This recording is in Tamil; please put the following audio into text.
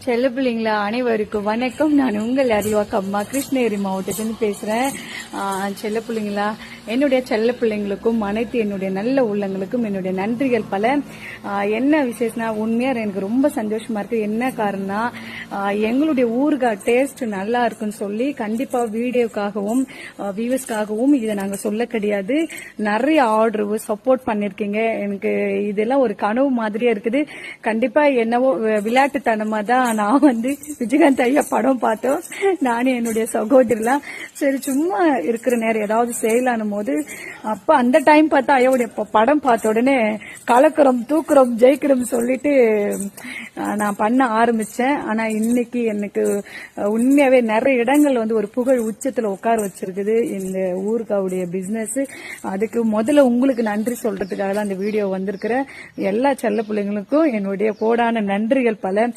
செல்ல பிள்ளைங்களா அனைவருக்கும் வணக்கம். நான் உங்கள் அருள்வாக்கு அம்மா கிருஷ்ணகிரி மாவட்டத்திலிருந்து பேசுறேன். செல்ல பிள்ளைங்களா, என்னுடைய செல்ல பிள்ளைங்களுக்கும் அனைத்து என்னுடைய நல்ல உள்ளங்களுக்கும் என்னுடைய நன்றிகள் பல. என்ன விசேஷம்னா, உண்மையா எனக்கு ரொம்ப சந்தோஷமா இருக்கு. என்ன காரணம்னா, எங்களுடைய ஊறுகாய் டேஸ்ட் நல்லா இருக்குன்னு சொல்லி கண்டிப்பா வீடியோக்காகவும் வியூவர்ஸ்க்காகவும் இதை நாங்க சொல்ல கிடையாது. நிறைய ஆர்டர் சப்போர்ட் பண்ணிருக்கீங்க. எனக்கு இதெல்லாம் ஒரு கனவு மாதிரியே இருக்குது. கண்டிப்பா என்னவோ விளையாட்டுத்தனமா தான் நான் விஜயகாந்த் ஐயா படம் பார்த்தோம். நானும் என்னுடைய சகோதரிலாம் சரி சும்மா இருக்கிற நேரம் ஏதாவது செய்யலானும் போது அப்ப அந்த டைம் பார்த்தா ஐயாவுடைய படம் பார்த்த உடனே கலக்கிறோம் தூக்குறோம் ஜெயிக்கிறோம் சொல்லிட்டு நான் பண்ண ஆரம்பிச்சேன். ஆனா இன்னைக்கு எனக்கு உண்மையாவே நிறைய இடங்கள் ஒரு புகழ் உச்சத்துல உட்கார வச்சிருக்குது இந்த ஊருக்காவுடைய பிசினஸ். அதுக்கு முதல்ல உங்களுக்கு நன்றி சொல்றதுக்காக தான் இந்த வீடியோ வந்திருக்கிற எல்லா செல்ல பிள்ளைங்களுக்கும் என்னுடைய கோடான நன்றிகள் பல.